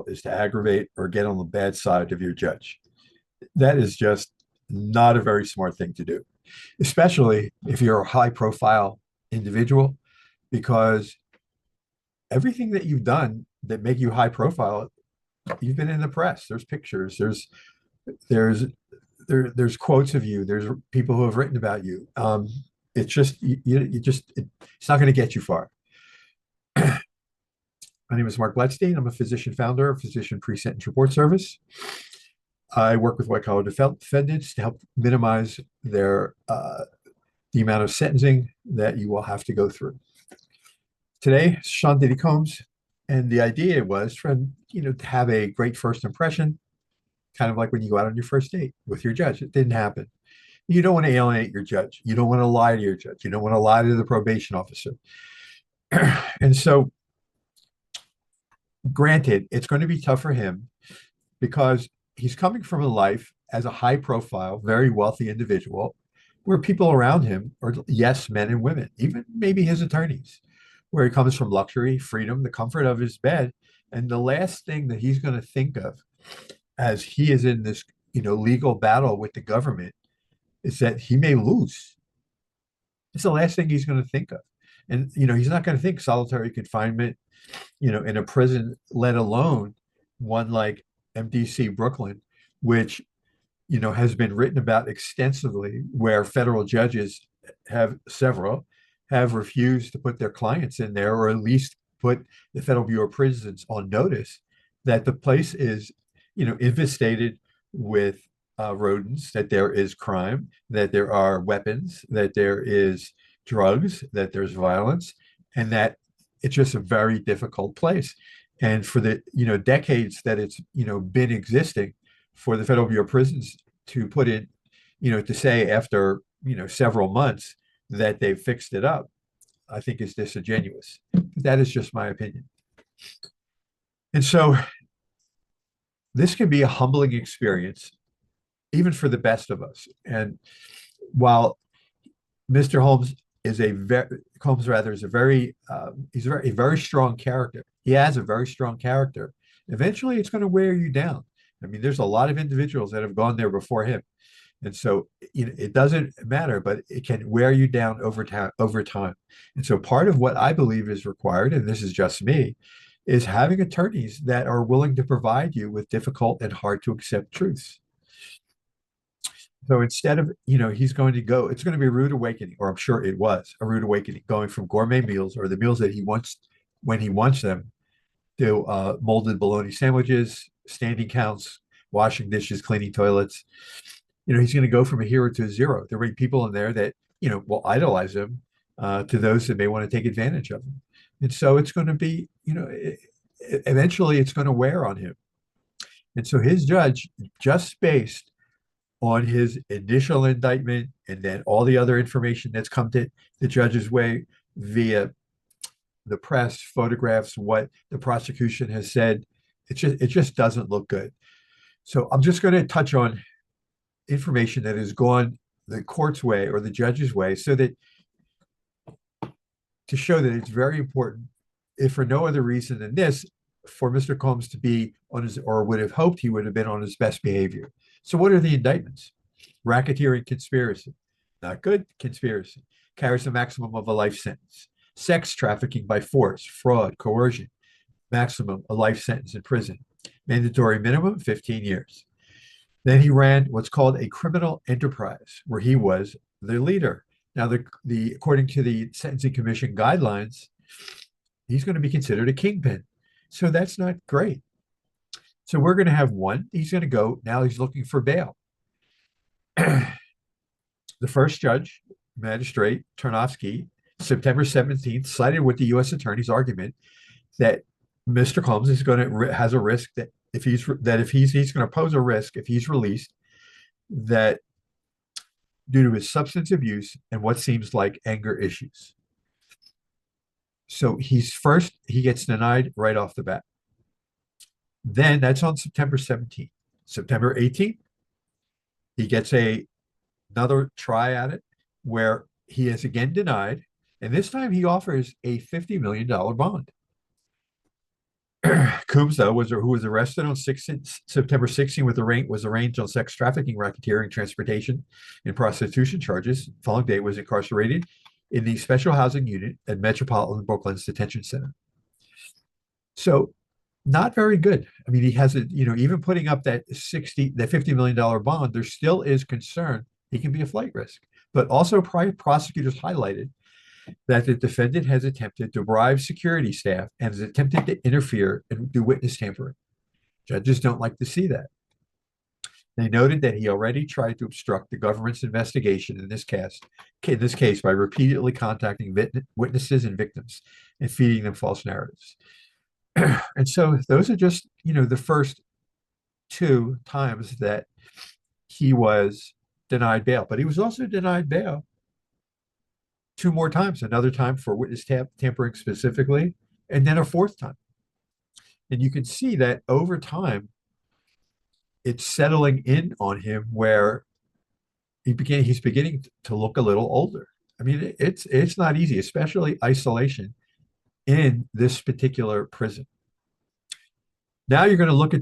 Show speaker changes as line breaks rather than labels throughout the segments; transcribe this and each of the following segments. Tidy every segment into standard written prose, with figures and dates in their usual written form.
is to aggravate or get on the bad side of your judge. That is just not a very smart thing to do, especially if you're a high profile individual, because everything that you've done that make you high profile, you've been in the press. There's pictures, there's there's quotes of you, there's people who have written about you. It's just it's not going to get you far. My name is Mark Blatstein. I'm a physician founder of Physician Pre-Sentence Report Service. I work with white collar defendants to help minimize the amount of sentencing that you will have to go through. Today, Sean Diddy Combs, and the idea was for to have a great first impression, kind of like when you go out on your first date with your judge. It didn't happen. You don't want to alienate your judge. You don't want to lie to your judge. You don't want to lie to the probation officer. And so, granted, it's going to be tough for him because he's coming from a life as a high profile, very wealthy individual where people around him are, yes, men and women, even maybe his attorneys, where he comes from luxury, freedom, the comfort of his bed. And the last thing that he's going to think of as he is in this, legal battle with the government is that he may lose. It's the last thing he's going to think of. And, he's not going to think solitary confinement, in a prison, let alone one like MDC Brooklyn, which, has been written about extensively, where federal judges have refused to put their clients in there, or at least put the Federal Bureau of Prisons on notice that the place is, infestated with rodents, that there is crime, that there are weapons, that there is drugs, that there's violence, and that it's just a very difficult place. And for the decades that it's been existing, for the Federal Bureau of Prisons to put in, to say after several months that they've fixed it up, I think is disingenuous. That is just my opinion. And so this can be a humbling experience, even for the best of us. And while Mr. Holmes is a very Combs rather is a very he's a very strong character. He has a very strong character. Eventually, it's going to wear you down. I mean, there's a lot of individuals that have gone there before him, and so it doesn't matter, but it can wear you down over time. And so, part of what I believe is required, and this is just me, is having attorneys that are willing to provide you with difficult and hard to accept truths. So instead of, he's going to go, it's going to be a rude awakening, or I'm sure it was a rude awakening, going from gourmet meals, or the meals that he wants when he wants them, to molded bologna sandwiches, standing counts, washing dishes, cleaning toilets. He's going to go from a hero to a zero. There will be people in there that, will idolize him, to those that may want to take advantage of him. And so it's going to be, eventually it's going to wear on him. And so his judge, just based on his initial indictment and then all the other information that's come to the judge's way via the press, photographs, what the prosecution has said, it just doesn't look good. So I'm just going to touch on information that has gone the court's way or the judge's way, so that to show that it's very important, if for no other reason than this, for Mr. Combs to be on his, or would have hoped he would have been on his best behavior. So what are the indictments? Racketeering, conspiracy. Not good. Conspiracy. Carries a maximum of a life sentence. Sex trafficking by force, fraud, coercion. Maximum a life sentence in prison. Mandatory minimum 15 years. Then he ran what's called a criminal enterprise, where he was the leader. Now, the according to the Sentencing Commission guidelines, he's going to be considered a kingpin. So that's not great. So we're going to have one. He's going to go. Now he's looking for bail. The first judge, Magistrate Tarnowski, September 17th, sided with the U.S. Attorney's argument that Mr. Combs is going to has a risk that if he's going to pose a risk if he's released, that due to his substance abuse and what seems like anger issues. So he gets denied right off the bat. Then that's on September 17th. September 18th, he gets another try at it, where he is again denied. And this time he offers a $50 million bond. Coombs, though, who was arrested on September 16 was arraigned on sex trafficking, racketeering, transportation, and prostitution charges. The following day was incarcerated in the special housing unit at Metropolitan Brooklyn's detention center. So not very good. I mean, he has a, even putting up that $50 million bond, there still is concern he can be a flight risk. But also prosecutors highlighted that the defendant has attempted to bribe security staff and has attempted to interfere and do witness tampering. Judges don't like to see that. They noted that he already tried to obstruct the government's investigation in this case by repeatedly contacting witnesses and victims and feeding them false narratives. And so those are just, the first two times that he was denied bail, but he was also denied bail two more times, another time for witness tampering specifically, and then a fourth time. And you can see that over time, it's settling in on him where he's beginning to look a little older. I mean, it's not easy, especially isolation in this particular prison. Now you're going to look at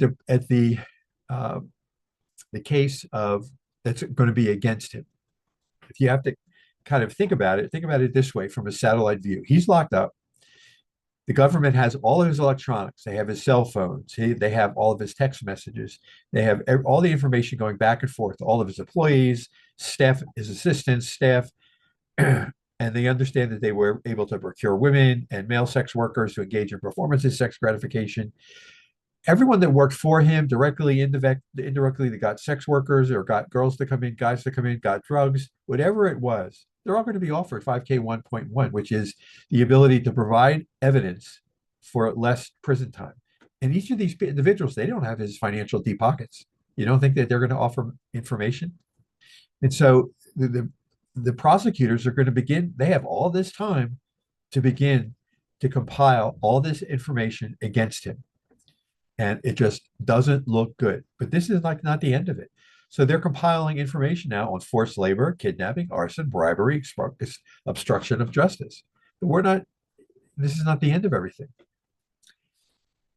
the case of that's going to be against him. If you have to kind of think about it this way from a satellite view. He's locked up. The government has all of his electronics. They have his cell phones. They have all of his text messages. They have all the information going back and forth, all of his employees, staff, his assistants, staff. And they understand that they were able to procure women and male sex workers to engage in performances, sex gratification. Everyone that worked for him, directly, indirectly, that got sex workers or got girls to come in, guys to come in, got drugs, whatever it was, they're all going to be offered 5K 1.1, which is the ability to provide evidence for less prison time. And each of these individuals, they don't have his financial deep pockets. You don't think that they're going to offer information? And so the prosecutors are going to begin, they have all this time to begin to compile all this information against him. And it just doesn't look good. But this is like not the end of it. So they're compiling information now on forced labor, kidnapping, arson, bribery, obstruction of justice. But this is not the end of everything.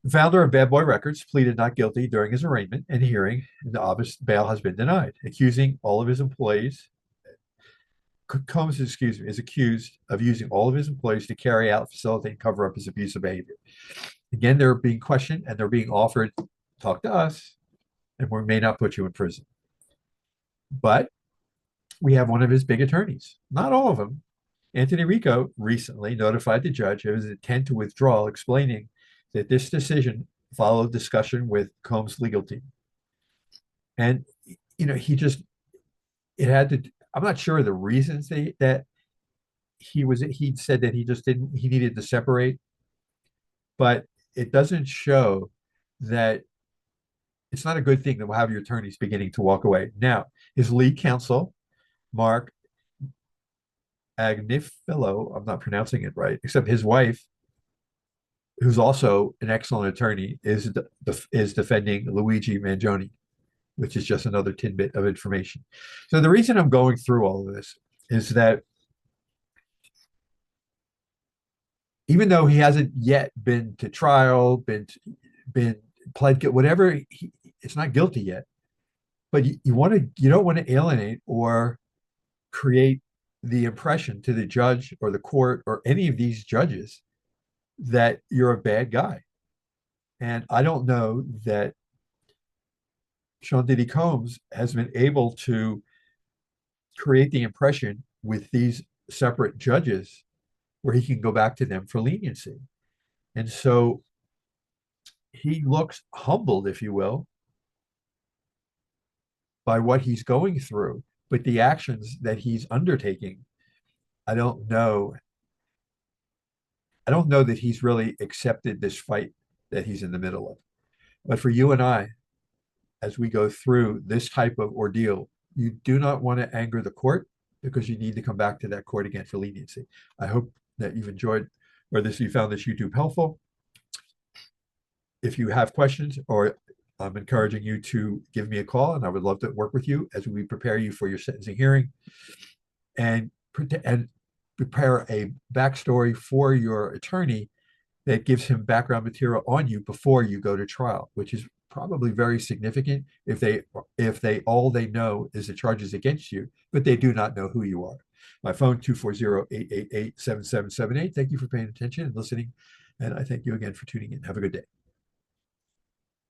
The founder of Bad Boy Records pleaded not guilty during his arraignment and hearing, and the obvious bail has been denied, accusing all of his employees. Combs, is accused of using all of his employees to carry out, facilitate, and cover up his abusive behavior. Again, they're being questioned and they're being offered, talk to us, and we may not put you in prison. But we have one of his big attorneys, not all of them. Anthony Rico recently notified the judge of his intent to withdraw, explaining that this decision followed discussion with Combs' legal team. And, it had to, I'm not sure the reasons that he said that he needed to separate, but it doesn't show that it's not a good thing to have your attorneys beginning to walk away. Now, his lead counsel, Mark Agnifilo, I'm not pronouncing it right, except his wife, who's also an excellent attorney, is defending Luigi Mangione, which is just another tidbit of information. So the reason I'm going through all of this is that even though he hasn't yet been to trial, been pled guilty, whatever, it's not guilty yet. But you don't want to alienate or create the impression to the judge or the court or any of these judges that you're a bad guy. And I don't know that Sean Diddy Combs has been able to create the impression with these separate judges where he can go back to them for leniency. And so he looks humbled, if you will, by what he's going through, but the actions that he's undertaking, I don't know that he's really accepted this fight that he's in the middle of. But for you and I, as we go through this type of ordeal, you do not want to anger the court because you need to come back to that court again for leniency. I hope that you've enjoyed you found this YouTube helpful. If you have questions, or I'm encouraging you to give me a call, and I would love to work with you as we prepare you for your sentencing hearing and prepare a backstory for your attorney that gives him background material on you before you go to trial, which is probably very significant if they all they know is the charges against you, but they do not know who you are. My phone 240-888-7778. Thank you for paying attention and listening. And I thank you again for tuning in. Have a good day.